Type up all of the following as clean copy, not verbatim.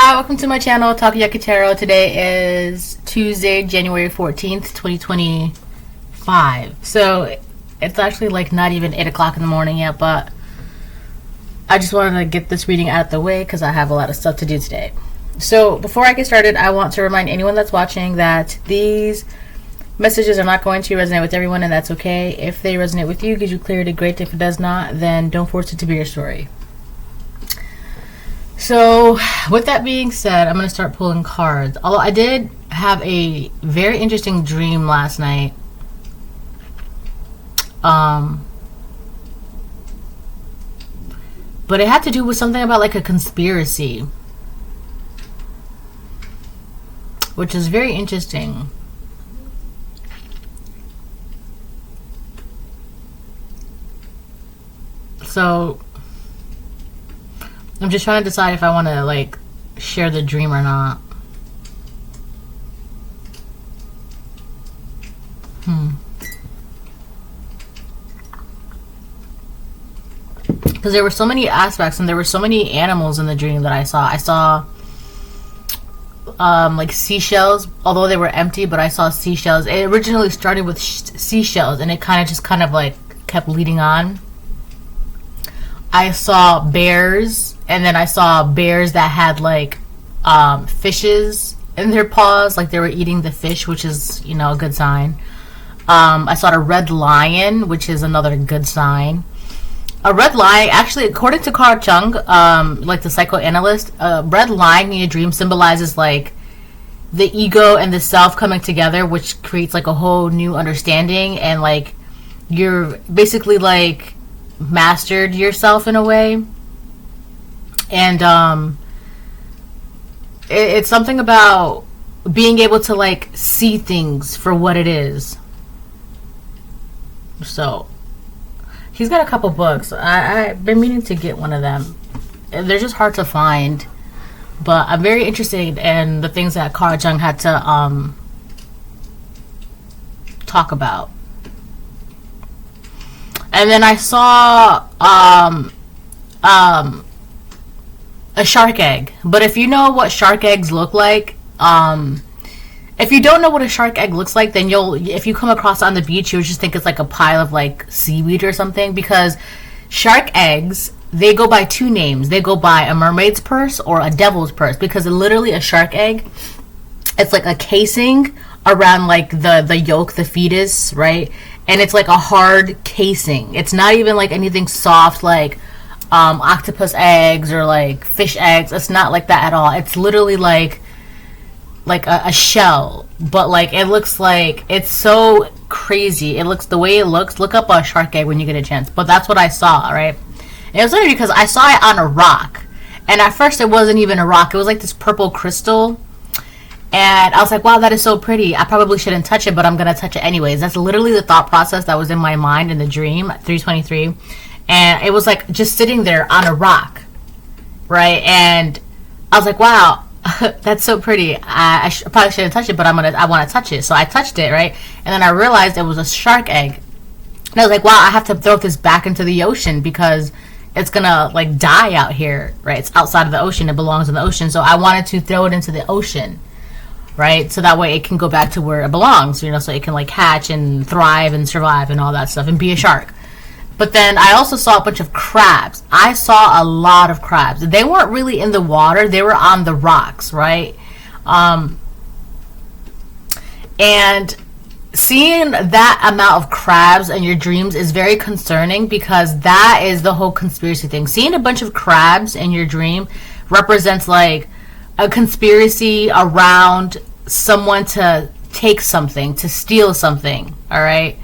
Hi, welcome to my channel, Takoyaki Tarot. Today is Tuesday, January 14th, 2025. So it's actually like not even 8 o'clock in the morning yet, but I just wanted to get this reading out of the way because I have a lot of stuff to do today. So before I get started, I want to remind anyone that's watching that these messages are not going to resonate with everyone, and that's okay. If they resonate with you, gives you clarity, great. If it does not, then don't force it to be your story. So with that being said, I'm going to start pulling cards. Although I did have a very interesting dream last night. But it had to do with something about like a conspiracy, which is very interesting. So I'm just trying to decide if I want to like share the dream or not. Because there were so many aspects and there were so many animals in the dream that I saw. I saw like seashells, although they were empty, but I saw seashells. It originally started with seashells and it kind of like kept leading on. I saw bears, and then I saw bears that had like fishes in their paws, like they were eating the fish, which is, you know, a good sign. I saw a red lion, which is another good sign. A red lion, actually, according to Carl Jung, like the psychoanalyst, a red lion in a dream symbolizes like the ego and the self coming together, which creates like a whole new understanding, and like you're basically like mastered yourself in a way. And it's something about being able to like see things for what it is. So he's got a couple books. I've been meaning to get one of them. They're just hard to find, but I'm very interested in the things that Carl Jung had to talk about. And then I saw a shark egg. But if you know what shark eggs look like, if you don't know what a shark egg looks like, then if you come across it on the beach, you'll just think it's like a pile of like seaweed or something. Because shark eggs, they go by two names. They go by a mermaid's purse or a devil's purse. Because literally a shark egg, it's like a casing around like the yolk, the fetus, right? And it's like a hard casing. It's not even like anything soft like octopus eggs or like fish eggs. It's not like that at all. It's literally like a shell, but like it looks like, it's so crazy. It looks, the way it looks, look up a shark egg when you get a chance. But that's what I saw, right? And it was funny because I saw it on a rock, and at first it wasn't even a rock. It was like this purple crystal. And I was like, wow, that is so pretty. I probably shouldn't touch it, but I'm going to touch it anyways. That's literally the thought process that was in my mind in the dream at 3:23. And it was like just sitting there on a rock, right? And I was like, wow, that's so pretty. I probably shouldn't touch it, but I want to touch it. So I touched it, right? And then I realized it was a shark egg. And I was like, wow, I have to throw this back into the ocean because it's going to like die out here, right? It's outside of the ocean. It belongs in the ocean. So I wanted to throw it into the ocean, right? So that way it can go back to where it belongs, you know, so it can like hatch and thrive and survive and all that stuff and be a shark. But then I also saw a bunch of crabs. I saw a lot of crabs. They weren't really in the water. They were on the rocks, right? And seeing that amount of crabs in your dreams is very concerning, because that is the whole conspiracy thing. Seeing a bunch of crabs in your dream represents like a conspiracy around someone to take something, to steal something, all right?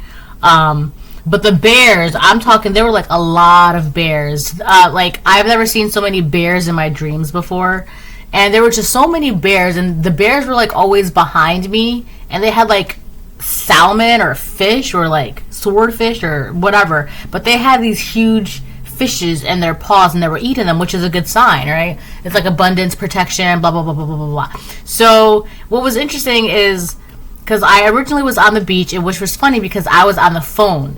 But the bears, I'm talking, there were like a lot of bears. Like, I've never seen so many bears in my dreams before. And there were just so many bears, and the bears were like always behind me, and they had like salmon or fish or like swordfish or whatever, but they had these huge fishes in their paws and they were eating them, which is a good sign, right? It's like abundance, protection, blah blah blah blah blah blah blah. So what was interesting is, because I originally was on the beach, which was funny because I was on the phone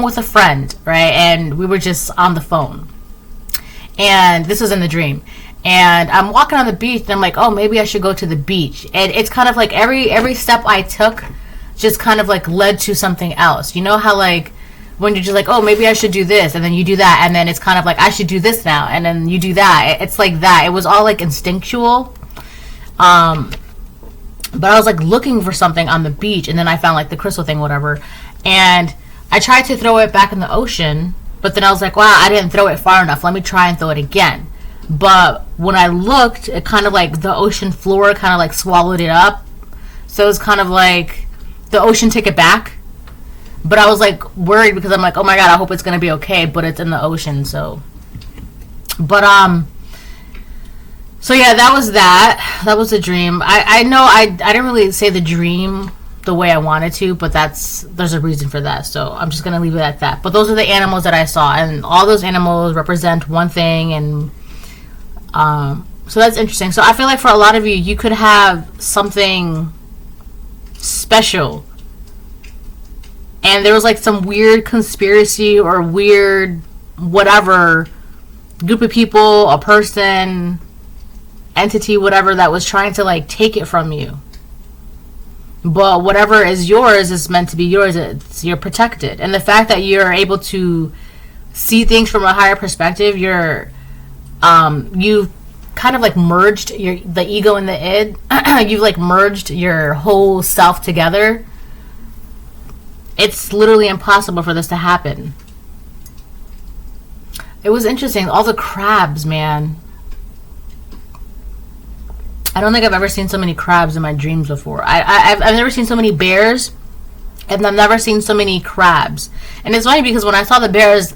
with a friend, right? And we were just on the phone. and this was in the dream. And I'm walking on the beach, and I'm like, oh, maybe I should go to the beach. And it's kind of like every step I took just kind of like led to something else. You know how like when you're just like, oh, maybe I should do this, and then you do that, and then it's kind of like, I should do this now, and then you do that. It's like that. It was all like instinctual. But I was like looking for something on the beach, and then I found like the crystal thing, whatever. And I tried to throw it back in the ocean, but then I was like, wow, I didn't throw it far enough. Let me try and throw it again. But when I looked, it kind of like the ocean floor kind of like swallowed it up. So it was kind of like the ocean took it back. But I was like worried because I'm like, oh my god, I hope it's gonna be okay. But it's in the ocean, so. But so yeah, that was that. That was a dream. I know I didn't really say the dream the way I wanted to, but there's a reason for that. So I'm just gonna leave it at that. But those are the animals that I saw, and all those animals represent one thing, and so that's interesting. So I feel like for a lot of you, you could have something special, and there was like some weird conspiracy or weird whatever group of people, a person, entity, whatever, that was trying to like take it from you. But whatever is yours is meant to be yours. You're protected, and the fact that you're able to see things from a higher perspective, you've kind of like merged the ego and the id. You've like merged your whole self together. It's literally impossible for this to happen. It was interesting. All the crabs, man. I don't think I've ever seen so many crabs in my dreams before. I've never seen so many bears, and I've never seen so many crabs. And it's funny because when I saw the bears,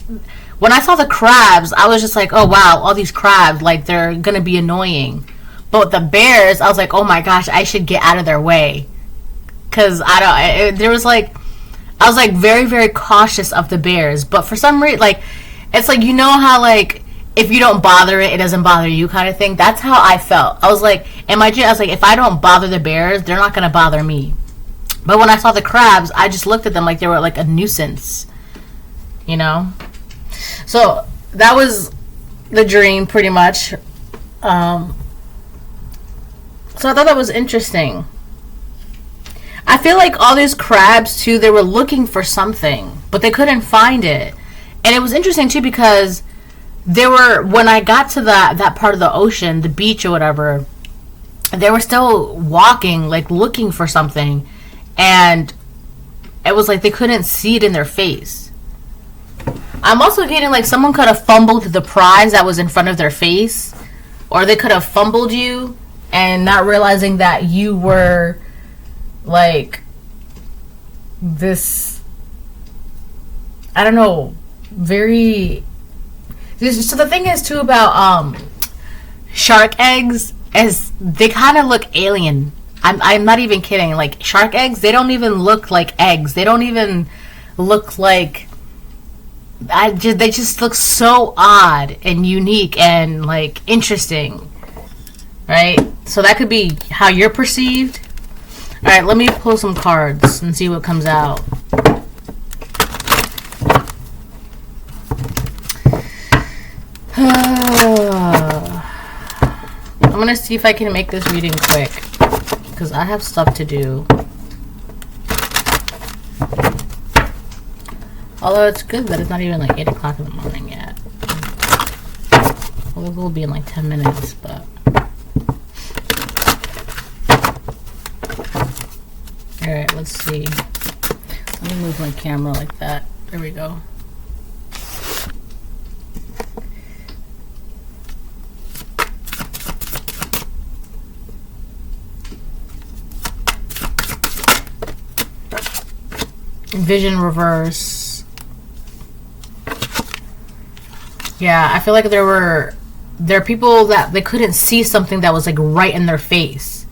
when I saw the crabs, I was just like, oh wow, all these crabs, like they're gonna be annoying. But the bears, I was like, oh my gosh, I should get out of their way. Cause I was like very, very cautious of the bears. But for some reason, like, it's like, you know how like, if you don't bother it, it doesn't bother you kind of thing. That's how I felt. I was like, if I don't bother the bears, they're not going to bother me. But when I saw the crabs, I just looked at them like they were like a nuisance. You know? So that was the dream pretty much. So I thought that was interesting. I feel like all these crabs too, they were looking for something, but they couldn't find it. And it was interesting too because when I got to that part of the ocean, the beach or whatever, they were still walking, like looking for something, and it was like they couldn't see it in their face. I'm also getting like someone could have fumbled the prize that was in front of their face, or they could have fumbled you and not realizing that you were like this, I don't know, very. So the thing is too about shark eggs is they kind of look alien. I'm not even kidding. Like shark eggs, they don't even look like eggs. They don't even look like. They just look so odd and unique and like interesting, right? So that could be how you're perceived. All right, let me pull some cards and see what comes out. I'm gonna see if I can make this reading quick because I have stuff to do. Although it's good that it's not even like 8 o'clock in the morning yet. Well, it will be in like 10 minutes, but. Alright, let's see. Let me move my camera like that. There we go. Vision reverse. Yeah, I feel like there are people that they couldn't see something that was like right in their face.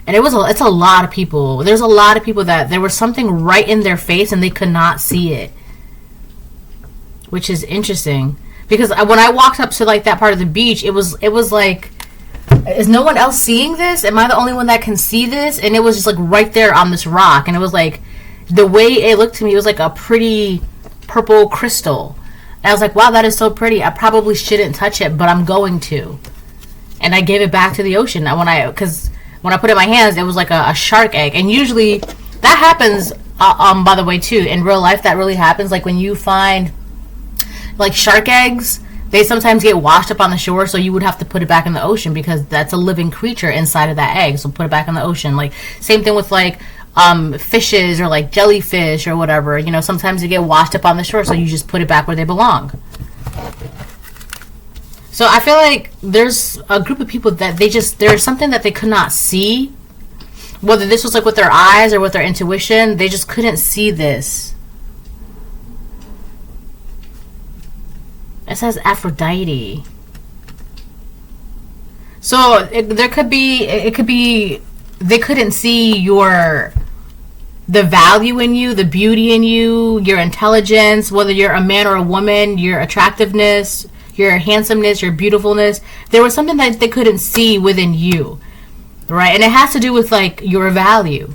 And it's a lot of people. There's a lot of people that there was something right in their face and they could not see it. Which is interesting. Because when I walked up to like that part of the beach, it was like, is no one else seeing this? Am I the only one that can see this? And it was just like right there on this rock. And it was like, the way it looked to me, it was like a pretty purple crystal. And I was like, wow, that is so pretty. I probably shouldn't touch it, but I'm going to. And I gave it back to the ocean. Because when I put it in my hands, it was like a shark egg. And usually that happens, by the way, too. In real life, that really happens. Like when you find like shark eggs, they sometimes get washed up on the shore, so you would have to put it back in the ocean because that's a living creature inside of that egg. So put it back in the ocean. Like same thing with like fishes or like jellyfish or whatever. You know, sometimes they get washed up on the shore, so you just put it back where they belong. So I feel like there's a group of people that there's something that they could not see. Whether this was like with their eyes or with their intuition, they just couldn't see this. It says Aphrodite. So it could be they couldn't see the value in you, the beauty in you, your intelligence, whether you're a man or a woman, your attractiveness, your handsomeness, your beautifulness. There was something that they couldn't see within you, right? And it has to do with like your value,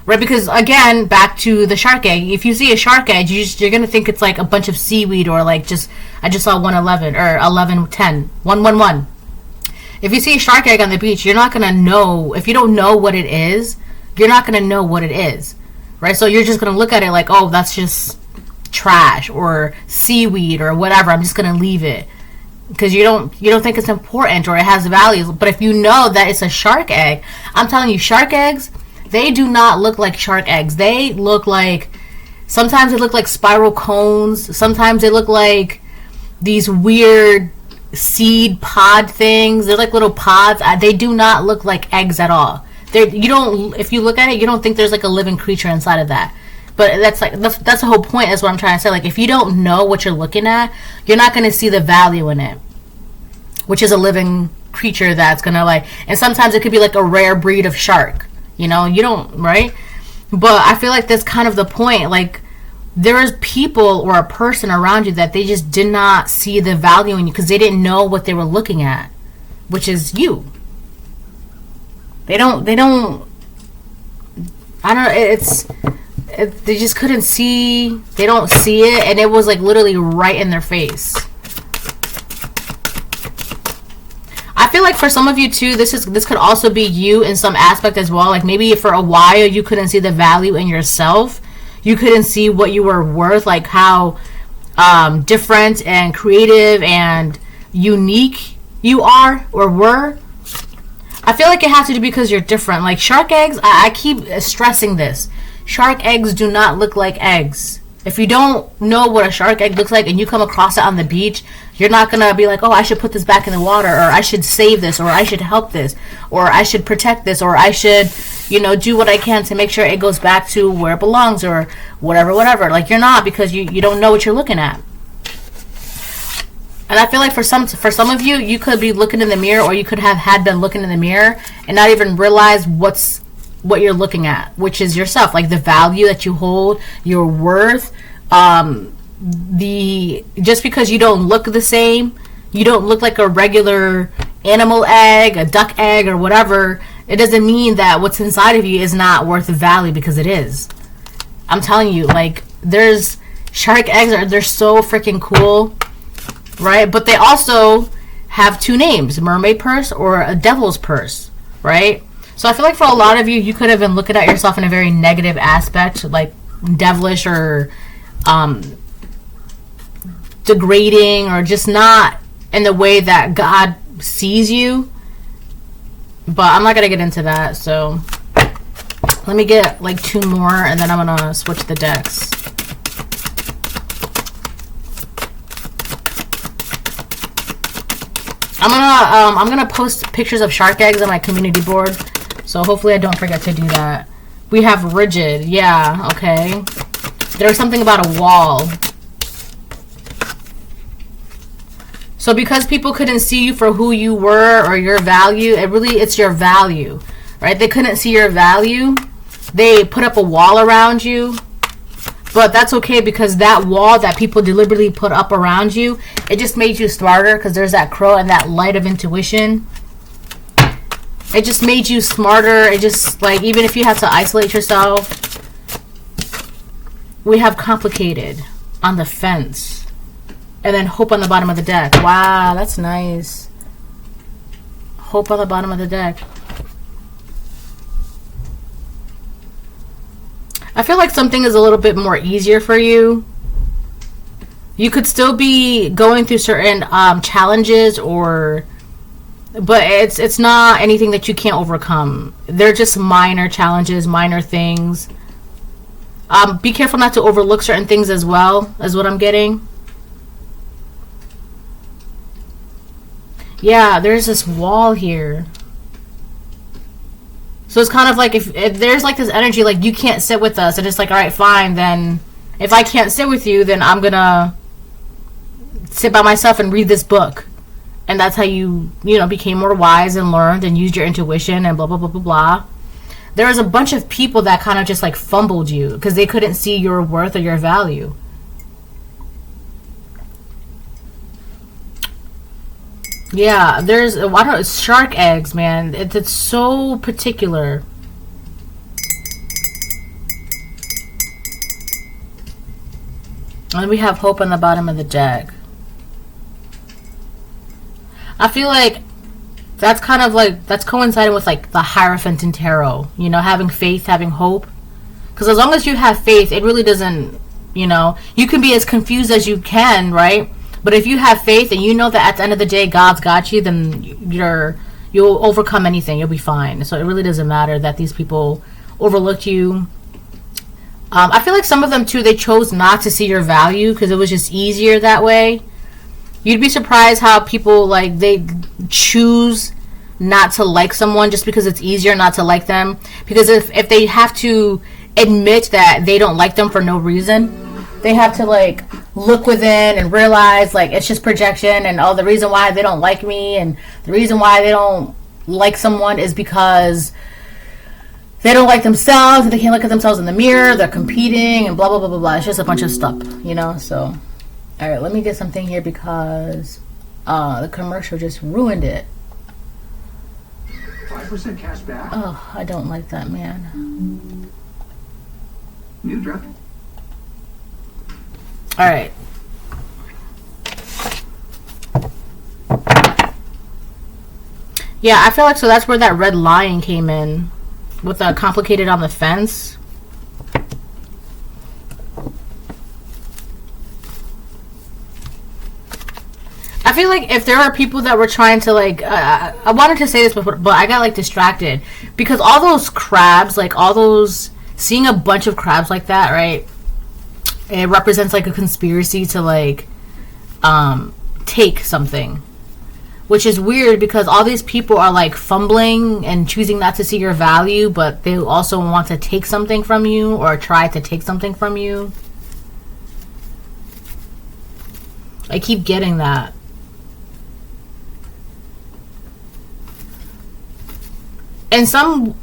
right? Because again, back to the shark egg. If you see a shark egg, you're gonna think it's like a bunch of seaweed or like I just saw 111 or 1110 111. If you see a shark egg on the beach, you're not gonna know. If you don't know what it is, you're not gonna know what it is, right? So you're just gonna look at it like, oh, that's just trash or seaweed or whatever. I'm just gonna leave it because you don't think it's important or it has value. But if you know that it's a shark egg, I'm telling you, shark eggs, they do not look like shark eggs. They look like, sometimes they look like spiral cones. Sometimes they look like these weird seed pod things. They're like little pods. They do not look like eggs at all. If you look at it, you don't think there's like a living creature inside of that. But that's the whole point, is what I'm trying to say. Like, if you don't know what you're looking at, you're not going to see the value in it, which is a living creature that's going to like, and sometimes it could be like a rare breed of shark, you know, you don't, right? But I feel like that's kind of the point. Like, there is people or a person around you that they just did not see the value in you because they didn't know what they were looking at, which is you. They don't, I don't know, they just couldn't see, they don't see it, and it was like literally right in their face. I feel like for some of you too, this could also be you in some aspect as well. Like maybe for a while you couldn't see the value in yourself. You couldn't see what you were worth, like how different and creative and unique you are or were. I feel like it has to do because you're different. Like shark eggs, I keep stressing this. Shark eggs do not look like eggs. If you don't know what a shark egg looks like and you come across it on the beach, you're not going to be like, oh, I should put this back in the water, or I should save this, or I should help this, or I should protect this, or I should, you know, do what I can to make sure it goes back to where it belongs, or whatever. Like, you're not, because you don't know what you're looking at. And I feel like for some of you, you could be looking in the mirror, or you could have had been looking in the mirror and not even realize what you're looking at, which is yourself, like the value that you hold, your worth. Just because you don't look the same, you don't look like a regular animal egg, a duck egg, or whatever, it doesn't mean that what's inside of you is not worth the value, because it is. I'm telling you, like, there's shark eggs, they're so freaking cool, right? But they also have two names, mermaid purse or a devil's purse, right? So I feel like for a lot of you, you could have been looking at yourself in a very negative aspect, like devilish or degrading, or just not in the way that God sees you. But I'm not going to get into that. So let me get like two more, and then I'm going to switch the decks. I'm gonna post pictures of shark eggs on my community board, so hopefully I don't forget to do that. We have rigid, yeah, okay. There's something about a wall. So because people couldn't see you for who you were or your value, it's your value, right? They couldn't see your value. They put up a wall around you. But that's okay, because that wall that people deliberately put up around you, it just made you smarter, because there's that crow and that light of intuition. It just made you smarter. It just, like, even if you have to isolate yourself. We have complicated on the fence. And then hope on the bottom of the deck. Wow, that's nice. Hope on the bottom of the deck. I feel like something is a little bit more easier for you. You could still be going through certain challenges, but it's not anything that you can't overcome. They're just minor challenges, minor things. Be careful not to overlook certain things as well, is what I'm getting. Yeah, there's this wall here. So it's kind of like if there's like this energy like you can't sit with us, and it's like, all right, fine, then if I can't sit with you, then I'm gonna sit by myself and read this book. And that's how you became more wise and learned and used your intuition and blah blah blah blah blah. There was a bunch of people that kind of just like fumbled you because they couldn't see your worth or your value. Yeah, there's, I don't know, it's shark eggs, man. It's so particular. And we have hope on the bottom of the deck. I feel like that's kind of like, that's coinciding with like the Hierophant in Tarot. You know, having faith, having hope. Because as long as you have faith, it really doesn't, you can be as confused as you can, right? But if you have faith and you know that at the end of the day God's got you, then you'll overcome anything. You'll be fine. So it really doesn't matter that these people overlooked you. I feel like some of them too, they chose not to see your value because it was just easier that way. You'd be surprised how people like they choose not to like someone just because it's easier not to like them. Because if they have to admit that they don't like them for no reason, they have to like look within and realize like it's just projection, and the reason why they don't like me and the reason why they don't like someone is because they don't like themselves, they can't look at themselves in the mirror, they're competing and blah blah blah blah blah. It's just a bunch of stuff, so alright, let me get something here because the commercial just ruined it. 5% cash back. Oh, I don't like that, man. New draft. All right. Yeah, I feel like so that's where that red lion came in with the complicated on the fence. I feel like if there are people that were trying to like, I wanted to say this before, but I got like distracted because all those crabs, like all those, seeing a bunch of crabs like that, right? It represents like a conspiracy to like take something, which is weird because all these people are like fumbling and choosing not to see your value, but they also want to take something from you or try to take something from you. I keep getting that. In some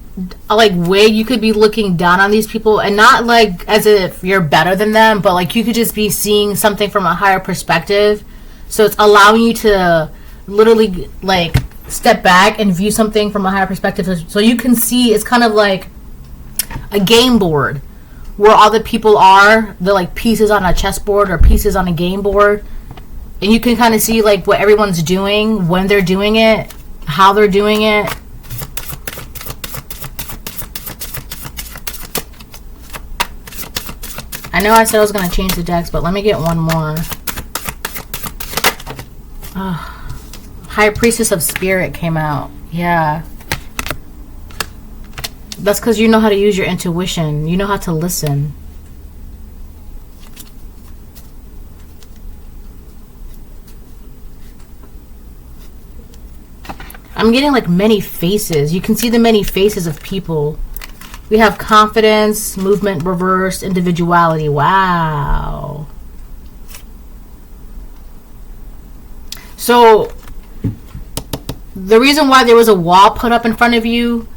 like way you could be looking down on these people, and not like as if you're better than them, but like you could just be seeing something from a higher perspective, so it's allowing you to literally like step back and view something from a higher perspective, so you can see. It's kind of like a game board where all the people are, they're like pieces on a chessboard or pieces on a game board, and you can kind of see like what everyone's doing, when they're doing it, how they're doing it. I know I said I was going to change the decks, but let me get one more. High Priestess of Spirit came out. Yeah. That's because you know how to use your intuition. You know how to listen. I'm getting like many faces. You can see the many faces of people. We have confidence, movement reversed, individuality. Wow. So the reason why there was a wall put up in front of you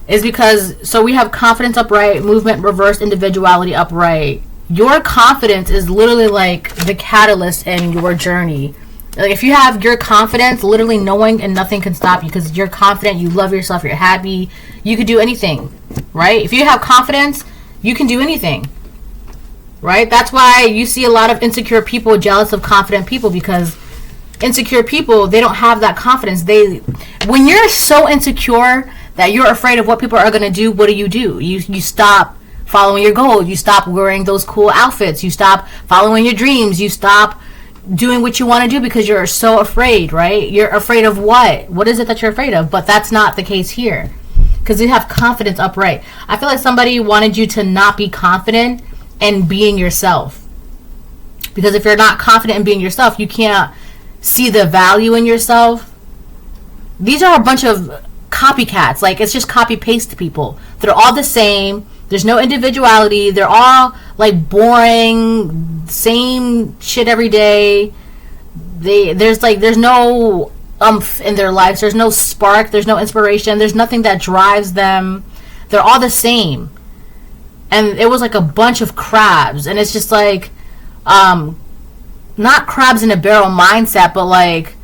is because, so we have confidence upright, movement reversed, individuality upright. Your confidence is literally like the catalyst in your journey. Like if you have your confidence, literally no one and nothing can stop you because you're confident, you love yourself, you're happy, you could do anything, right? If you have confidence, you can do anything. right? That's why you see a lot of insecure people jealous of confident people, because insecure people, they don't have that confidence. When you're so insecure that you're afraid of what people are going to do, what do? You stop following your goal. You stop wearing those cool outfits. You stop following your dreams. You stop doing what you want to do because you're so afraid, right? You're afraid of what? What is it that you're afraid of? But that's not the case here, because you have confidence upright. I feel like somebody wanted you to not be confident in being yourself, because if you're not confident in being yourself, you can't see the value in yourself. These are a bunch of copycats. Like, it's just copy paste people. They're all the same. There's no individuality. They're all like boring, same shit every day. There's no umph in their lives. There's no spark. There's no inspiration. There's nothing that drives them. They're all the same. And it was like a bunch of crabs. And it's just like, not crabs in a barrel mindset, but like,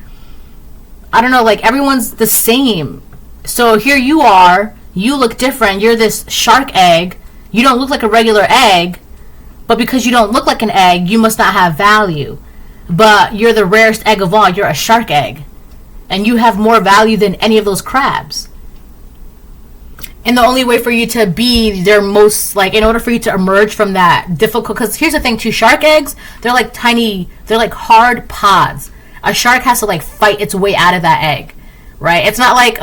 I don't know, like everyone's the same. So here you are, you look different. You're this shark egg. You don't look like a regular egg, but because you don't look like an egg, you must not have value. But you're the rarest egg of all. You're a shark egg. And you have more value than any of those crabs. And the only way for you to be their most, like, in order for you to emerge from that difficult, because here's the thing too, shark eggs, they're like tiny, they're like hard pods. A shark has to like fight its way out of that egg, right? It's not like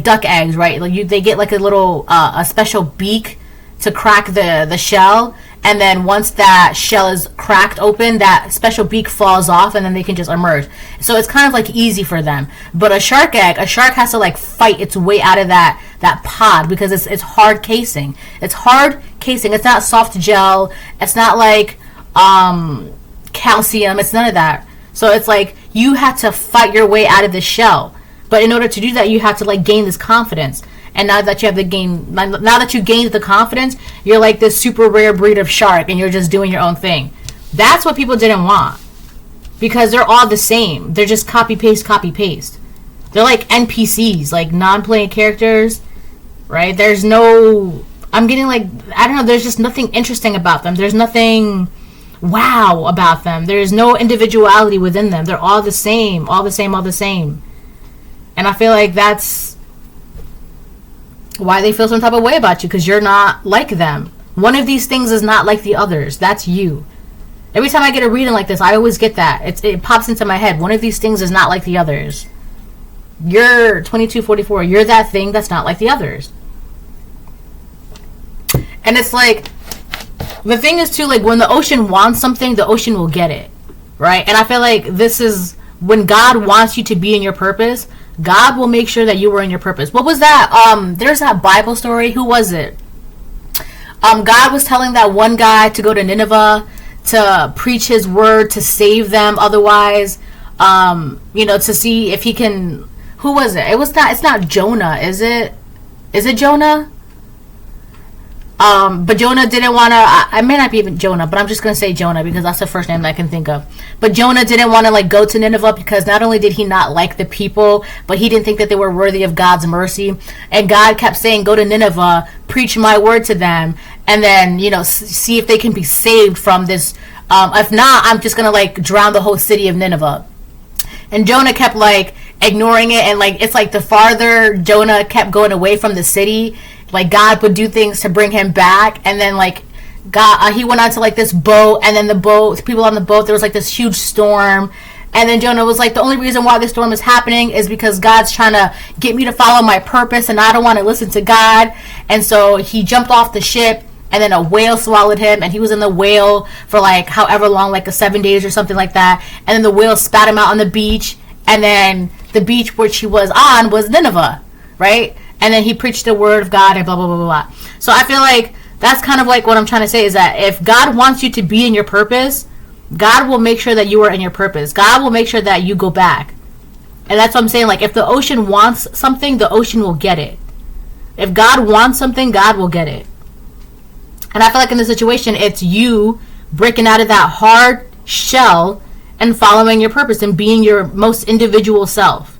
duck eggs, right? Like they get like a little, a special beak to crack the shell. And then once that shell is cracked open, that special beak falls off and then they can just emerge. So it's kind of like easy for them. But a shark has to like fight its way out of that pod, because it's hard casing. It's hard casing. It's not soft gel. It's not like calcium. It's none of that. So it's like you have to fight your way out of the shell. But in order to do that, you have to like gain this confidence. And now that you gained the confidence, you're like this super rare breed of shark, and you're just doing your own thing. That's what people didn't want, because they're all the same. They're just copy paste. They're like NPCs, like non-playing characters, right? There's no, I'm getting like, I don't know, there's just nothing interesting about them. There's nothing wow about them. There's no individuality within them. They're all the same. And I feel like that's why they feel some type of way about you, because you're not like them. One of these things is not like the others. That's you. Every time I get a reading like this, I always get that. It pops into my head. One of these things is not like the others. You're 2244. You're that thing that's not like the others. And it's like, the thing is too, like, when the ocean wants something, the ocean will get it, right? And I feel like this is when God wants you to be in your purpose. God will make sure that you were in your purpose. What was that? There's that Bible story. Who was it? God was telling that one guy to go to Nineveh to preach his word to save them. Otherwise, to see if he can. Who was it? It's not Jonah, is it? Is it Jonah? But Jonah didn't want to, I may not be even Jonah, but I'm just going to say Jonah because that's the first name that I can think of. But Jonah didn't want to like go to Nineveh because not only did he not like the people, but he didn't think that they were worthy of God's mercy. And God kept saying, go to Nineveh, preach my word to them, and then, see if they can be saved from this. If not, I'm just going to like drown the whole city of Nineveh. And Jonah kept like ignoring it, and like it's like the farther Jonah kept going away from the city, like God would do things to bring him back. And then like God, he went onto like this boat, and then the people on the boat, there was like this huge storm. And then Jonah was like, the only reason why this storm is happening is because God's trying to get me to follow my purpose, and I don't want to listen to God. And so he jumped off the ship, and then a whale swallowed him, and he was in the whale for like however long, like 7 days or something like that. And then the whale spat him out on the beach, and then the beach which he was on was Nineveh, right? And then he preached the word of God and blah, blah, blah, blah, blah. So I feel like that's kind of like what I'm trying to say, is that if God wants you to be in your purpose, God will make sure that you are in your purpose. God will make sure that you go back. And that's what I'm saying. Like, if the ocean wants something, the ocean will get it. If God wants something, God will get it. And I feel like in this situation, it's you breaking out of that hard shell and following your purpose and being your most individual self.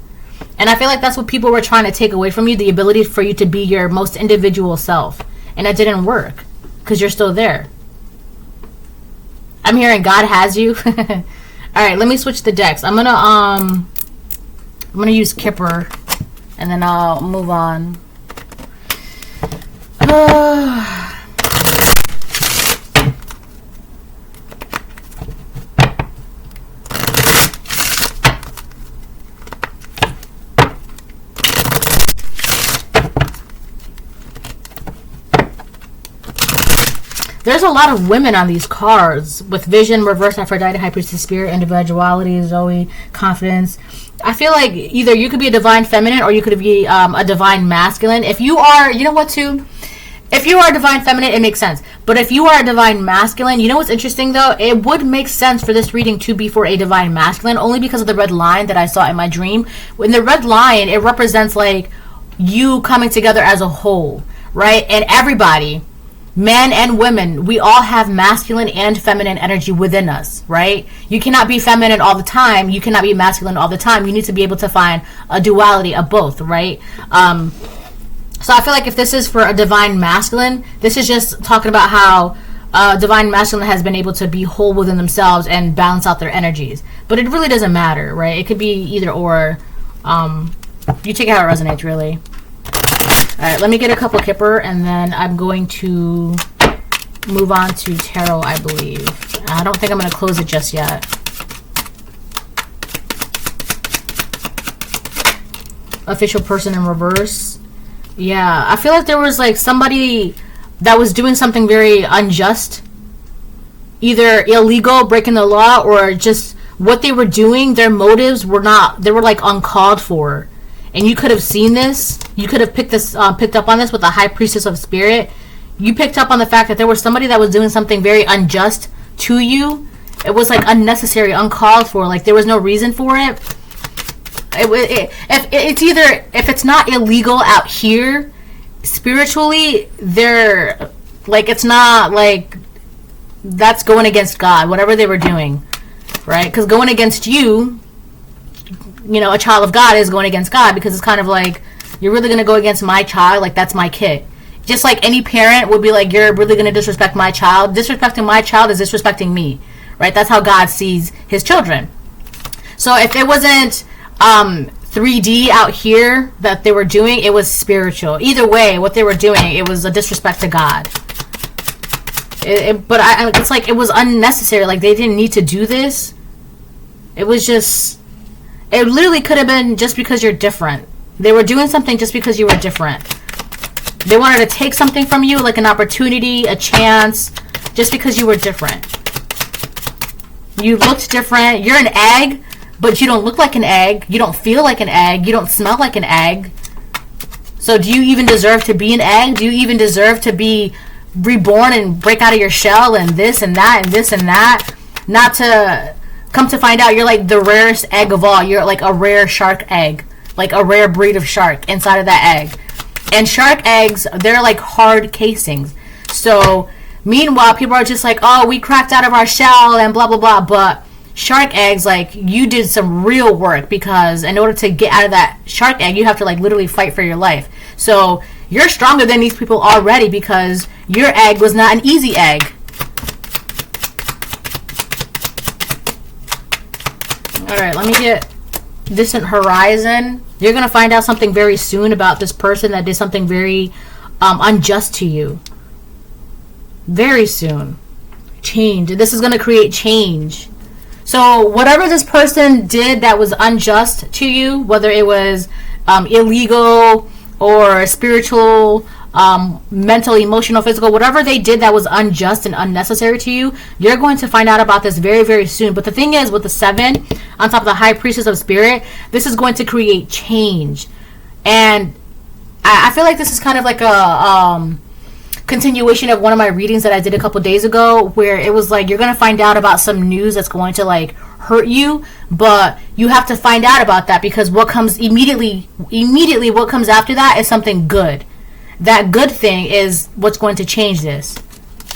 And I feel like that's what people were trying to take away from you, the ability for you to be your most individual self. And it didn't work because you're still there. I'm hearing God has you. All right, let me switch the decks. I'm gonna use Kipper, and then I'll move on. There's a lot of women on these cards with Vision, Reverse, Aphrodite, High Priestess, Spirit, Individuality, Zoe, Confidence. I feel like either you could be a divine feminine or you could be a divine masculine. If you are, you know what, too? If you are a divine feminine, it makes sense. But if you are a divine masculine, you know what's interesting, though? It would make sense for this reading to be for a divine masculine, only because of the red line that I saw in my dream. In the red line, it represents, like, you coming together as a whole, right? And everybody, men and women, we all have masculine and feminine energy within us, right? You cannot be feminine all the time. You cannot be masculine all the time. You need to be able to find a duality of both, right? So I feel like if this is for a divine masculine, this is just talking about how divine masculine has been able to be whole within themselves and balance out their energies. But it really doesn't matter, right? It could be either or. You take it how it resonates, really. Alright, let me get a couple Kipper, and then I'm going to move on to Tarot, I believe. I don't think I'm going to close it just yet. Official person in reverse. Yeah, I feel like there was like somebody that was doing something very unjust. Either illegal, breaking the law, or just what they were doing, their motives were not, they were like uncalled for. And you could have seen this. You could have picked up on this with the High Priestess of Spirit. You picked up on the fact that there was somebody that was doing something very unjust to you. It was like unnecessary, uncalled for. Like there was no reason for it. If it's not illegal out here, spiritually, they're like, it's not like that's going against God. Whatever they were doing, right? Because going against you. You know, a child of God is going against God, because it's kind of like, you're really going to go against my child? Like, that's my kid. Just like any parent would be like, you're really going to disrespect my child? Disrespecting my child is disrespecting me, right? That's how God sees his children. So if it wasn't 3D out here that they were doing, it was spiritual. Either way, what they were doing, it was a disrespect to God. But it's like, it was unnecessary. Like, they didn't need to do this. It was just... It literally could have been just because you're different. They were doing something just because you were different. They wanted to take something from you, like an opportunity, a chance, just because you were different. You looked different. You're an egg, but you don't look like an egg. You don't feel like an egg. You don't smell like an egg. So do you even deserve to be an egg? Do you even deserve to be reborn and break out of your shell and this and that and this and that? Not to... Come to find out, you're like the rarest egg of all. You're like a rare shark egg. Like a rare breed of shark inside of that egg. And shark eggs, they're like hard casings. So, meanwhile, people are just like, oh, we cracked out of our shell and blah, blah, blah. But shark eggs, like, you did some real work, because in order to get out of that shark egg, you have to like literally fight for your life. So, you're stronger than these people already, because your egg was not an easy egg. Alright, let me get Distant Horizon. You're going to find out something very soon about this person that did something very unjust to you. Very soon. Change. This is going to create change. So, whatever this person did that was unjust to you, whether it was illegal or spiritual, mental, emotional, physical, whatever they did that was unjust and unnecessary to you, you're going to find out about this very, very soon. But the thing is, with the 7 on top of the High Priestess of Spirit, this is going to create change. And I feel like this is kind of like a continuation of one of my readings that I did a couple days ago, where it was like, you're going to find out about some news that's going to like hurt you, but you have to find out about that, because what comes immediately what comes after that is something good. That good thing is what's going to change this.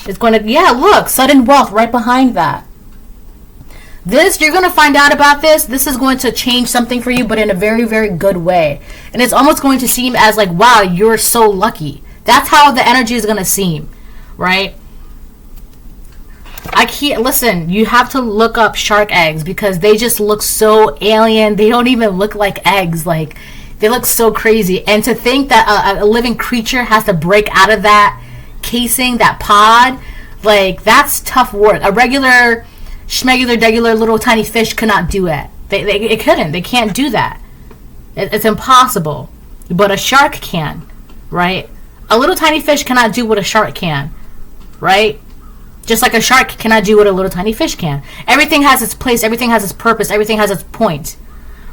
It's going to, yeah, look, sudden wealth right behind that. This, you're going to find out about this. This is going to change something for you, but in a very, very good way. And it's almost going to seem as like, wow, you're so lucky. That's how the energy is going to seem, right? I can't listen. You have to look up shark eggs because they just look so alien. They don't even look like eggs. Like, they look so crazy. And to think that a living creature has to break out of that casing, that pod, like, that's tough work. A regular, schmegular, degular little tiny fish cannot do it. It couldn't. They can't do that. It's impossible. But a shark can, right? A little tiny fish cannot do what a shark can, right? Just like a shark cannot do what a little tiny fish can. Everything has its place. Everything has its purpose. Everything has its point,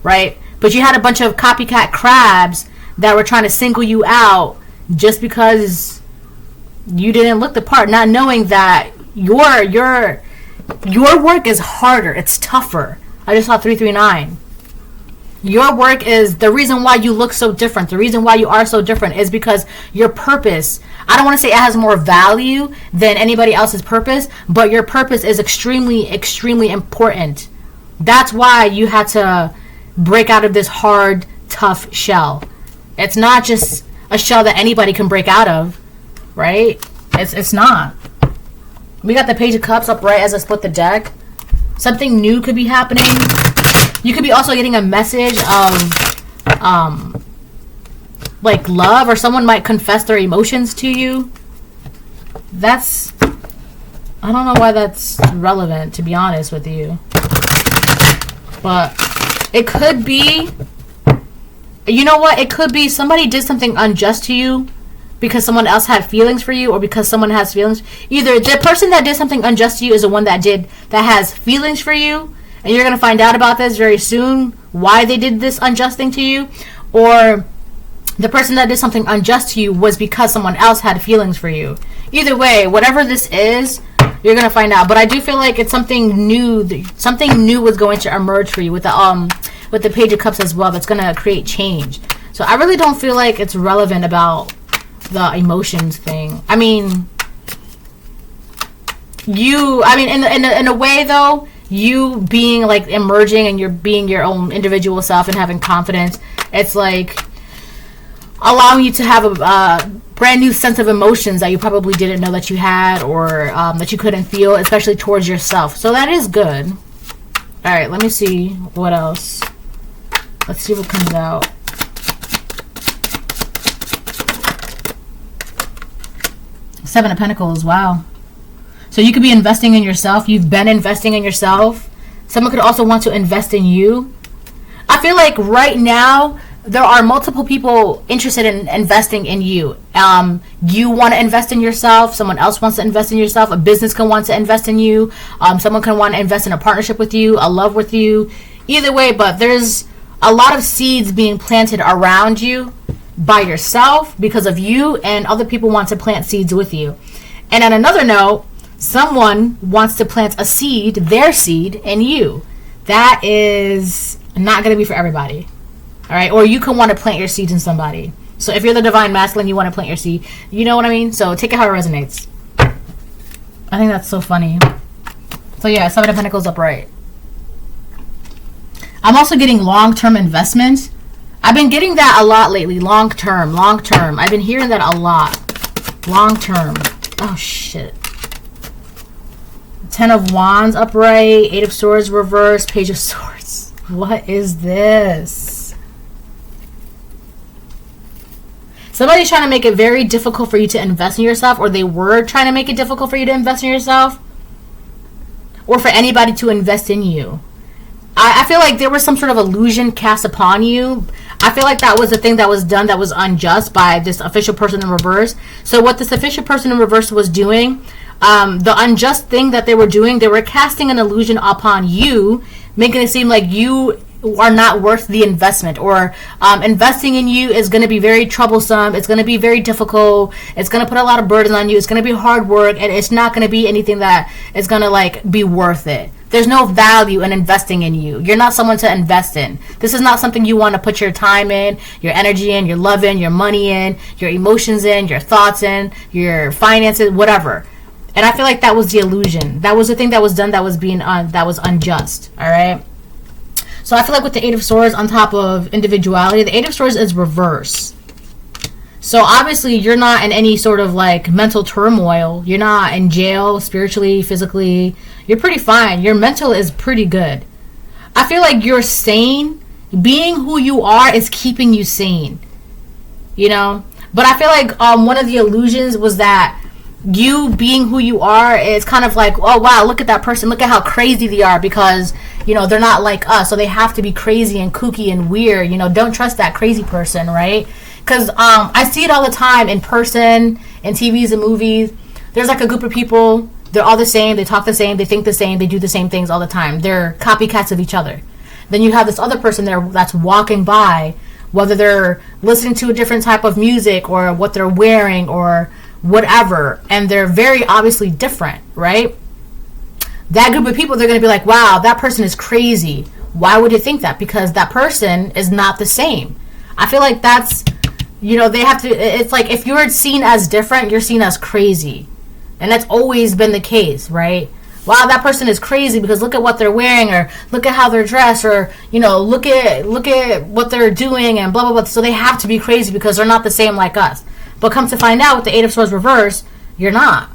right? But you had a bunch of copycat crabs that were trying to single you out just because you didn't look the part, not knowing that your work is harder. It's tougher. I just saw 339. Your work is the reason why you look so different. The reason why you are so different is because your purpose, I don't want to say it has more value than anybody else's purpose, but your purpose is extremely, extremely important. That's why you had to break out of this hard, tough shell. It's not just a shell that anybody can break out of, right? It's not. We got the Page of Cups up right as I split the deck. Something new could be happening. You could be also getting a message of, like, love, or someone might confess their emotions to you. That's, I don't know why that's relevant, to be honest with you. But it could be, you know what? It could be somebody did something unjust to you because someone else had feelings for you, or because someone has feelings. Either the person that did something unjust to you is the one that has feelings for you, and you're going to find out about this very soon, why they did this unjust thing to you, or the person that did something unjust to you was because someone else had feelings for you. Either way, whatever this is, you're going to find out. But I do feel like it's something new. Something new was going to emerge for you with the Page of Cups as well. That's going to create change. So I really don't feel like it's relevant about the emotions thing. I mean, in a way though, you being like emerging and you're being your own individual self and having confidence, it's like allowing you to have a brand new sense of emotions that you probably didn't know that you had, or that you couldn't feel, especially towards yourself. So that is good. All right, let me see what else. Let's see what comes out. Seven of Pentacles. Wow. So you could be investing in yourself. You've been investing in yourself. Someone could also want to invest in you. I feel like right now there are multiple people interested in investing in you. You want to invest in yourself. Someone else wants to invest in yourself. A business can want to invest in you. Someone can want to invest in a partnership with you, a love with you. Either way, but there's a lot of seeds being planted around you by yourself because of you, and other people want to plant seeds with you. And on another note, someone wants to plant a seed, their seed, in you. That is not going to be for everybody. All right? Or you can want to plant your seeds in somebody. So if you're the divine masculine, you want to plant your seed. You know what I mean? So take it how it resonates. I think that's so funny. So yeah, Seven of Pentacles upright. I'm also getting long-term investment. I've been getting that a lot lately. Long-term. I've been hearing that a lot. Long-term. Oh, shit. Ten of Wands upright. Eight of Swords reverse. Page of Swords. What is this? Somebody's trying to make it very difficult for you to invest in yourself, or they were trying to make it difficult for you to invest in yourself, or for anybody to invest in you. I feel like there was some sort of illusion cast upon you. I feel like that was the thing that was done that was unjust by this official person in reverse. So what this official person in reverse was doing, the unjust thing that they were doing, they were casting an illusion upon you, making it seem like you are not worth the investment, or investing in you is going to be very troublesome. It's going to be very difficult. It's going to put a lot of burden on you. It's going to be hard work, and it's not going to be anything that is going to like be worth it. There's no value in investing in you. You're not someone to invest in. This is not something you want to put your time in, your energy in, your love in, your money in, your emotions in, your thoughts in, your finances, whatever. And I feel like that was the illusion. That was the thing that was done that was being that was unjust. All right. So I feel like with the Eight of Swords on top of individuality, the Eight of Swords is reverse. So obviously you're not in any sort of like mental turmoil. You're not in jail spiritually, physically. You're pretty fine. Your mental is pretty good. I feel like you're sane. Being who you are is keeping you sane. You know? But I feel like one of the illusions was that you being who you are is kind of like, oh wow, look at that person, look at how crazy they are, because you know they're not like us, so they have to be crazy and kooky and weird. You know, don't trust that crazy person, right? Because I see it all the time in person, in TVs and movies. There's like a group of people, they're all the same, they talk the same, they think the same, they do the same things all the time. They're copycats of each other. Then you have this other person there that's walking by, whether they're listening to a different type of music or what they're wearing or whatever, and they're very obviously different, right? That group of people, they're going to be like, wow, that person is crazy. Why would you think that? Because that person is not the same. I feel like that's, you know, they have to, it's like if you're seen as different, you're seen as crazy. And that's always been the case, right? Wow, that person is crazy because look at what they're wearing, or look at how they're dressed, or, you know, look at what they're doing, and blah, blah, blah. So they have to be crazy because they're not the same like us. But come to find out, with the Eight of Swords reverse, you're not.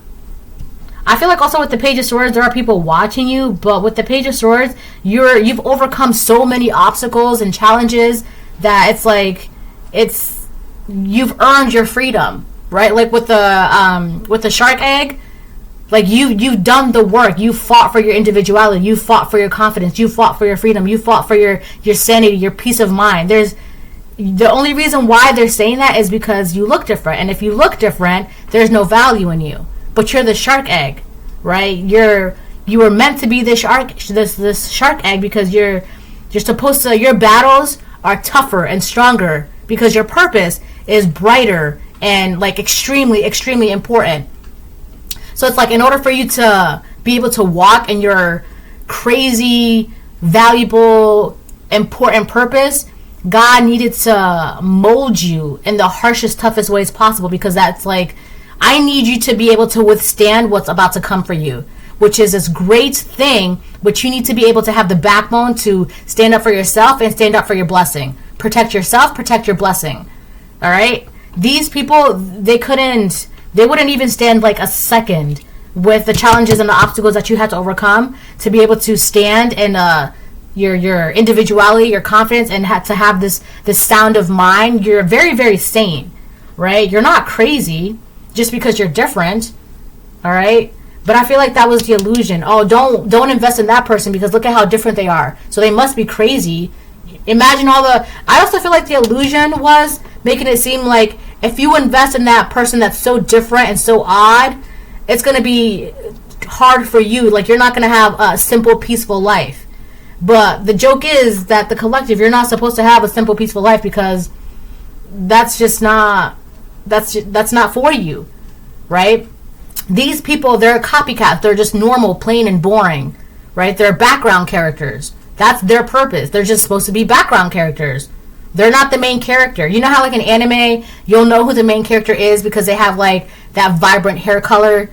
I feel like also with the Page of Swords, there are people watching you, but with the Page of Swords, you've overcome so many obstacles and challenges that it's like you've earned your freedom, right? Like with the shark egg, like you've done the work. You fought for your individuality. You fought for your confidence. You fought for your freedom. You fought for your sanity, your peace of mind. The only reason why they're saying that is because you look different. And if you look different, there's no value in you. But you're the shark egg, right? You were meant to be this shark egg because you're supposed to, your battles are tougher and stronger because your purpose is brighter and like extremely, extremely important. So it's like in order for you to be able to walk in your crazy, valuable, important purpose, God needed to mold you in the harshest, toughest ways possible, because that's like, I need you to be able to withstand what's about to come for you, which is this great thing, which you need to be able to have the backbone to stand up for yourself and stand up for your blessing. Protect yourself, protect your blessing. All right? These people, they wouldn't even stand like a second with the challenges and the obstacles that you had to overcome to be able to stand in your individuality, your confidence, and to have this sound of mind. You're very, very sane, right? You're not crazy just because you're different, all right? But I feel like that was the illusion. Oh, don't invest in that person because look at how different they are. So they must be crazy. Imagine I also feel like the illusion was making it seem like if you invest in that person that's so different and so odd, it's going to be hard for you. Like you're not going to have a simple, peaceful life. But the joke is that the collective, you're not supposed to have a simple, peaceful life because that's not for you, right? These people, they're copycats. They're just normal, plain and boring, right? They're background characters. That's their purpose. They're just supposed to be background characters. They're not the main character. You know how like in anime, you'll know who the main character is because they have like that vibrant hair color?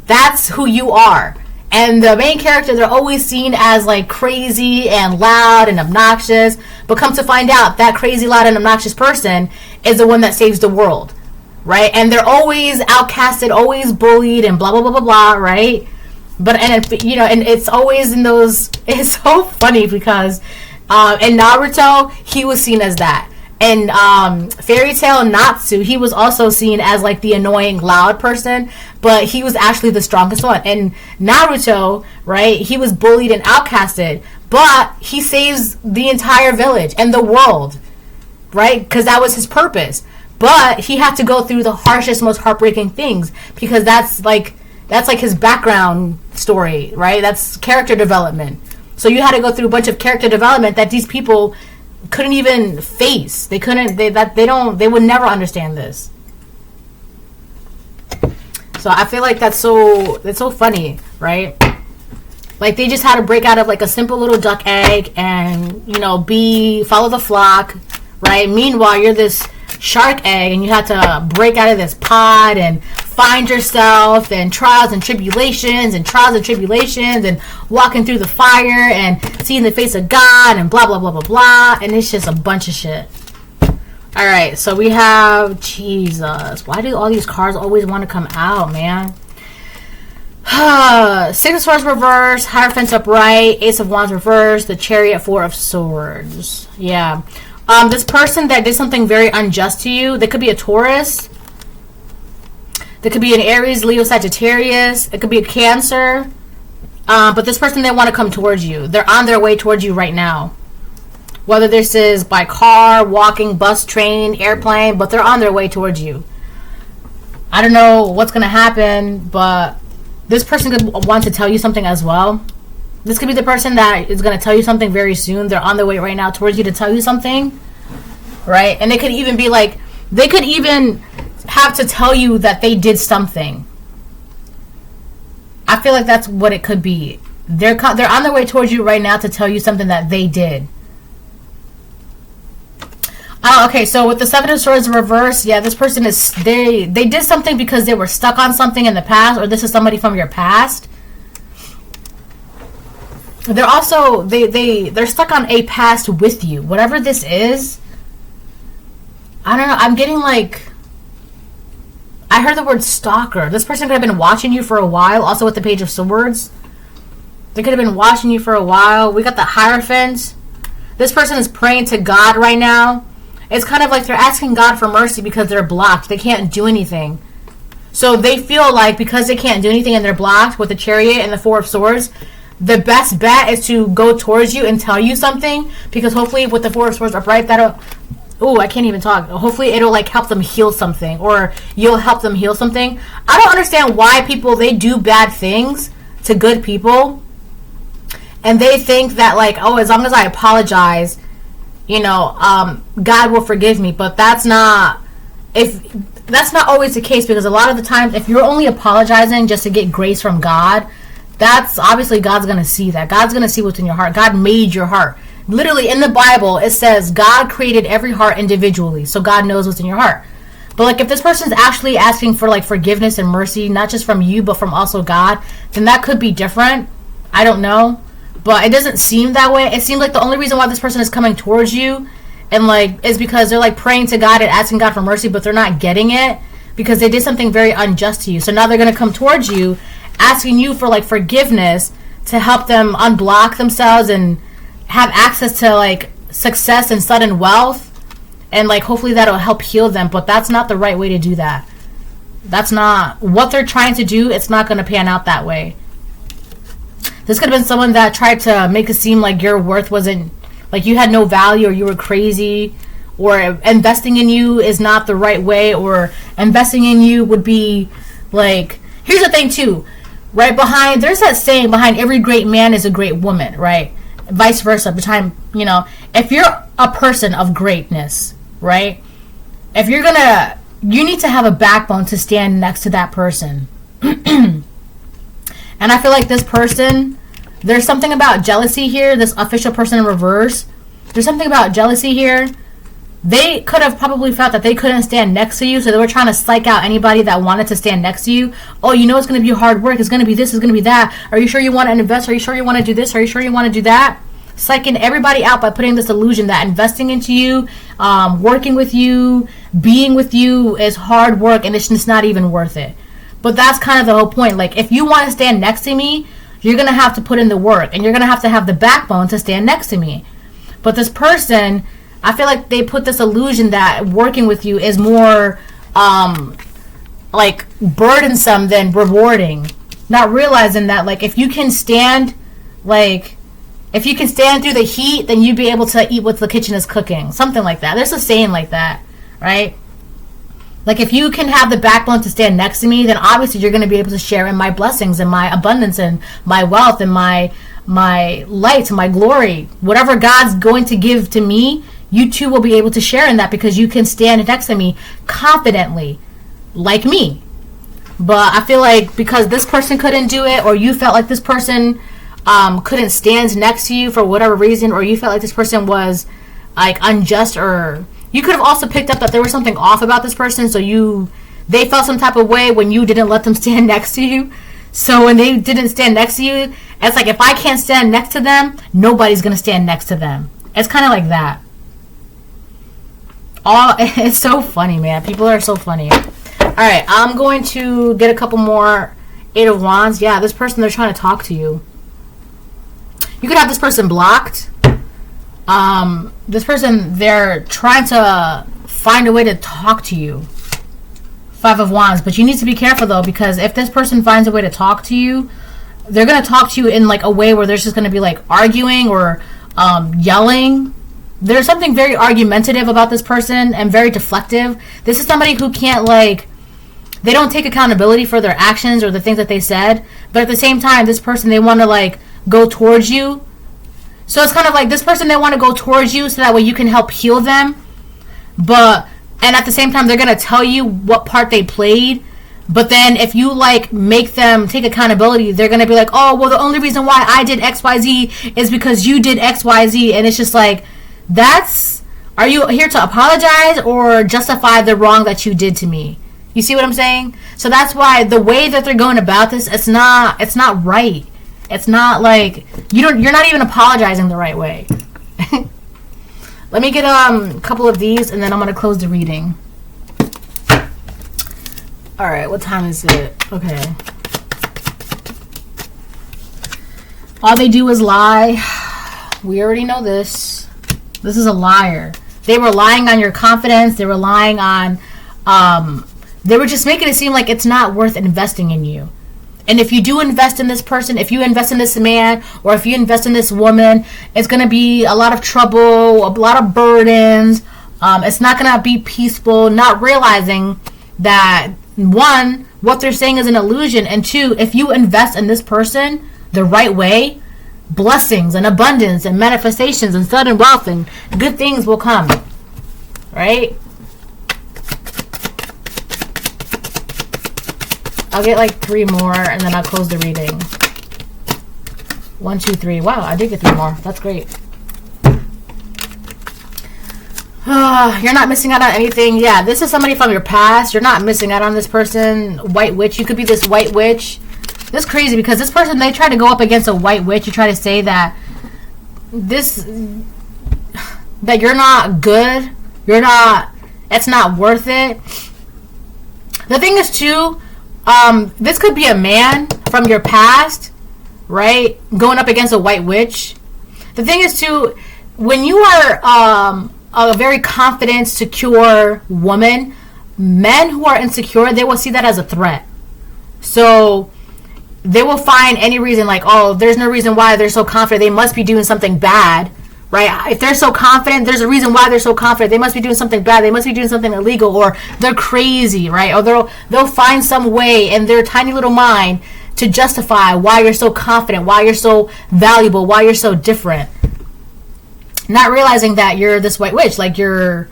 That's who you are. And the main character, they're always seen as like crazy and loud and obnoxious. But come to find out, that crazy, loud, and obnoxious person is the one that saves the world, right? And they're always outcasted, always bullied, and blah, blah, blah, blah, blah, right? But, and it's always in those, it's so funny because in Naruto, he was seen as that. And Fairy Tail Natsu, he was also seen as like the annoying, loud person, but he was actually the strongest one. And Naruto, right, he was bullied and outcasted, but he saves the entire village and the world, right? Because that was his purpose. But he had to go through the harshest, most heartbreaking things because that's like his background story, right? That's character development. So you had to go through a bunch of character development that these people couldn't even face. They would never understand this. So I feel like that's so funny, right? Like they just had to break out of like a simple little duck egg and, follow the flock, right? Meanwhile, you're this shark egg and you had to break out of this pod and find yourself and trials and tribulations and walking through the fire and seeing the face of God and blah, blah, blah, blah, blah. And it's just a bunch of shit. All right, so we have Jesus. Why do all these cards always want to come out, man? Six of Swords reverse, Hierophant upright, Ace of Wands reverse, the Chariot, Four of Swords. Yeah. This person that did something very unjust to you, they could be a Taurus. They could be an Aries, Leo, Sagittarius. It could be a Cancer. But this person, they want to come towards you. They're on their way towards you right now. Whether this is by car, walking, bus, train, airplane, but they're on their way towards you. I don't know what's going to happen, but this person could want to tell you something as well. This could be the person that is going to tell you something very soon. They're on their way right now towards you to tell you something. Right? And it could even be like, they could even have to tell you that they did something. I feel like that's what it could be. They're on their way towards you right now to tell you something that they did. Okay, so with the Seven of Swords reverse, yeah, this person is, they did something because they were stuck on something in the past, or this is somebody from your past. They're also, they're stuck on a past with you. Whatever this is, I don't know, I'm getting like, I heard the word stalker. This person could have been watching you for a while, also with the Page of Swords. They could have been watching you for a while. We got the Hierophant. This person is praying to God right now. It's kind of like they're asking God for mercy because they're blocked. They can't do anything. So they feel like because they can't do anything and they're blocked with the Chariot and the Four of Swords, the best bet is to go towards you and tell you something, because hopefully with the Four of Swords upright, that'll, ooh, I can't even talk. Hopefully it'll like help them heal something, or you'll help them heal something. I don't understand why people, they do bad things to good people, and they think that like, oh, as long as I apologize, you know, God will forgive me. But that's not always the case, because a lot of the times if you're only apologizing just to get grace from God, that's obviously God's going to see that. God's going to see what's in your heart. God made your heart. Literally in the Bible, it says God created every heart individually. So God knows what's in your heart. But like if this person's actually asking for like forgiveness and mercy, not just from you, but from also God, then that could be different. I don't know. But it doesn't seem that way. It seems like the only reason why this person is coming towards you and like is because they're like praying to God and asking God for mercy, but they're not getting it because they did something very unjust to you. So now they're going to come towards you asking you for like forgiveness to help them unblock themselves and have access to like success and sudden wealth, and like hopefully that'll help heal them. But that's not the right way to do that. That's not what they're trying to do. It's not going to pan out that way. This could have been someone that tried to make it seem like your worth wasn't, like you had no value, or you were crazy, or investing in you is not the right way, or investing in you would be like, here's the thing too, right behind, there's that saying, behind every great man is a great woman, right? Vice versa. Behind, you know, if you're a person of greatness, right? If you're gonna, you need to have a backbone to stand next to that person. And I feel like this person, there's something about jealousy here. This official person in reverse, there's something about jealousy here. They could have probably felt that they couldn't stand next to you, so they were trying to psych out anybody that wanted to stand next to you. Oh, you know it's going to be hard work. It's going to be this. It's going to be that. Are you sure you want to invest? Are you sure you want to do this? Are you sure you want to do that? Psyching everybody out by putting this illusion that investing into you, working with you, being with you is hard work, and it's just not even worth it. But that's kind of the whole point. Like, if you want to stand next to me, you're going to have to put in the work, and you're going to have the backbone to stand next to me. But this person, I feel like they put this illusion that working with you is more like burdensome than rewarding, not realizing that like if you can stand through the heat, then you'd be able to eat what the kitchen is cooking, something like that. There's a saying like that, right? Like if you can have the backbone to stand next to me, then obviously you're going to be able to share in my blessings and my abundance and my wealth and my light and my glory. Whatever God's going to give to me, you too will be able to share in that, because you can stand next to me confidently, like me. But I feel like because this person couldn't do it, or you felt like this person couldn't stand next to you for whatever reason, or you felt like this person was like unjust, or you could have also picked up that there was something off about this person, so they felt some type of way when you didn't let them stand next to you. So when they didn't stand next to you, it's like, if I can't stand next to them, nobody's going to stand next to them. It's kind of like that. It's so funny, man. People are so funny. All right, I'm going to get a couple more Eight of Wands. Yeah, this person, they're trying to talk to you. You could have this person blocked. This person, they're trying to find a way to talk to you. Five of Wands. But you need to be careful, though, because if this person finds a way to talk to you, they're going to talk to you in, like, a way where there's just going to be, like, arguing or yelling. There's something very argumentative about this person and very deflective. This is somebody who can't, like, they don't take accountability for their actions or the things that they said. But at the same time, this person, they want to, like, go towards you. So it's kind of like this person, they want to go towards you so that way you can help heal them. And at the same time, they're going to tell you what part they played. But then if you, like, make them take accountability, they're going to be like, oh, well, the only reason why I did XYZ is because you did XYZ. And it's just like, are you here to apologize or justify the wrong that you did to me? You see what I'm saying? So that's why the way that they're going about this, it's not right. It's not like, you're not even apologizing the right way. Let me get a couple of these, and then I'm going to close the reading. All right, what time is it? Okay. All they do is lie. We already know this. This is a liar. They were lying on your confidence. They were lying on, they were just making it seem like it's not worth investing in you. And if you do invest in this person, if you invest in this man, or if you invest in this woman, it's going to be a lot of trouble, a lot of burdens. It's not going to be peaceful, not realizing that, one, what they're saying is an illusion. And two, if you invest in this person the right way, blessings and abundance and manifestations and sudden wealth and good things will come. Right? I'll get like 3 more and then I'll close the reading. 1, 2, 3. Wow, I did get 3 more. That's great. You're not missing out on anything. Yeah, this is somebody from your past. You're not missing out on this person. White witch. You could be this white witch. This is crazy because this person, they try to go up against a white witch. You try to say that that you're not good. It's not worth it. The thing is too, this could be a man from your past, right? Going up against a white witch. The thing is too, when you are a very confident, secure woman, men who are insecure, they will see that as a threat. So they will find any reason, like, oh, there's no reason why they're so confident. They must be doing something bad, right? If they're so confident, there's a reason why they're so confident. They must be doing something bad. They must be doing something illegal, or they're crazy, right? Or they'll find some way in their tiny little mind to justify why you're so confident, why you're so valuable, why you're so different. Not realizing that you're this white witch, like you are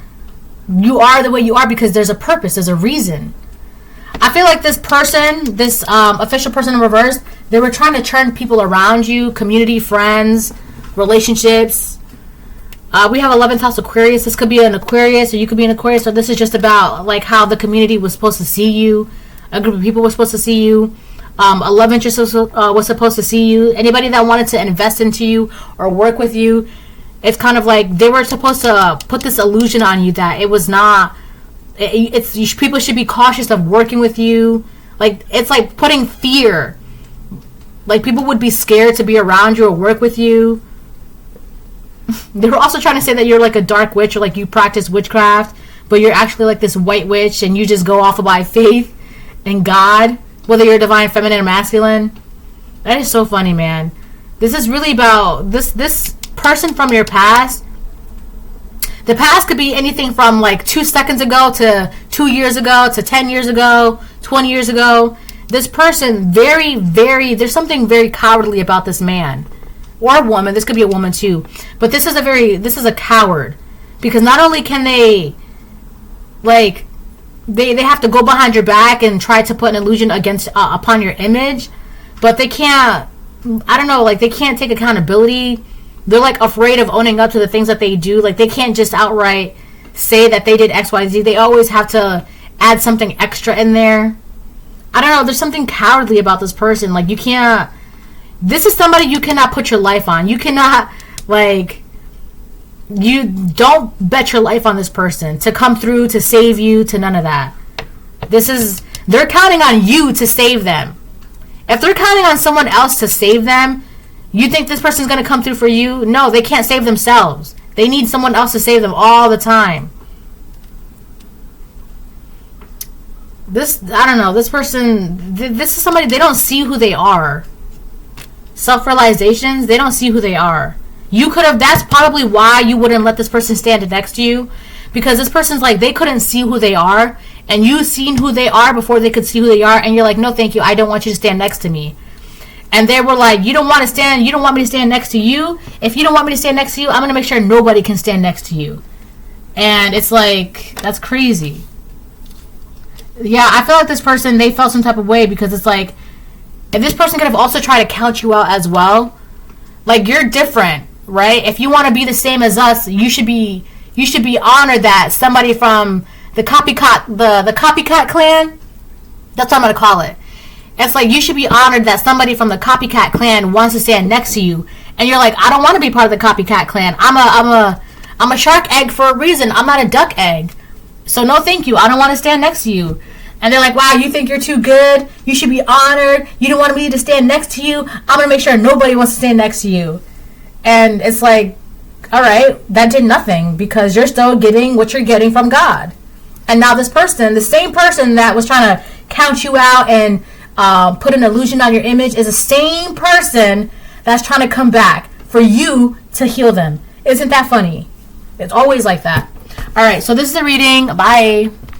the way you are because there's a purpose, there's a reason. I feel like this person, this official person in reverse, they were trying to turn people around you, community, friends, relationships. We have 11th house Aquarius. This could be an Aquarius, or you could be an Aquarius. So this is just about like how the community was supposed to see you. A group of people was supposed to see you. A love interest was supposed to see you. Anybody that wanted to invest into you or work with you, it's kind of like they were supposed to put this illusion on you that it was not. People should be cautious of working with you. Like, it's like putting fear. Like, people would be scared to be around you or work with you. They were also trying to say that you're like a dark witch, or like you practice witchcraft, but you're actually like this white witch and you just go off by faith in God, whether you're divine, feminine, or masculine. That is so funny, man. This is really about this person from your past. The past could be anything from like 2 seconds ago to 2 years ago to 10 years ago, 20 years ago. This person, there's something very cowardly about this man or a woman. This could be a woman too, but this is a coward, because not only can they have to go behind your back and try to put an illusion upon your image, but they can't. I don't know, like they can't take accountability. They're like afraid of owning up to the things that they do. Like they can't just outright say that they did XYZ. They always have to add something extra in there. I don't know. There's something cowardly about this person. Like you can't. This is somebody you cannot put your life on. You cannot You don't bet your life on this person to come through, to save you, to none of that. They're counting on you to save them. If they're counting on someone else to save them, you think this person's going to come through for you? No, they can't save themselves. They need someone else to save them all the time. I don't know, this person, this is somebody, they don't see who they are. Self-realizations, they don't see who they are. That's probably why you wouldn't let this person stand next to you. Because this person's like, they couldn't see who they are. And you've seen who they are before they could see who they are. And you're like, no, thank you. I don't want you to stand next to me. And they were like, you don't want me to stand next to you? If you don't want me to stand next to you, I'm going to make sure nobody can stand next to you. And it's like, that's crazy. Yeah, I feel like this person, they felt some type of way because it's like, if this person could have also tried to count you out as well, like, you're different, right? If you want to be the same as us, you should be honored that somebody from the copycat clan, that's what I'm going to call it. It's like, you should be honored that somebody from the copycat clan wants to stand next to you. And you're like, I don't want to be part of the copycat clan. I'm a shark egg for a reason. I'm not a duck egg. So no thank you. I don't want to stand next to you. And they're like, wow, you think you're too good? You should be honored. You don't want me to stand next to you? I'm going to make sure nobody wants to stand next to you. And it's like, all right, that did nothing because you're still getting what you're getting from God. And now this person, the same person that was trying to count you out and put an illusion on your image is the same person that's trying to come back for you to heal them. Isn't that funny? It's always like that. All right, so this is the reading. Bye.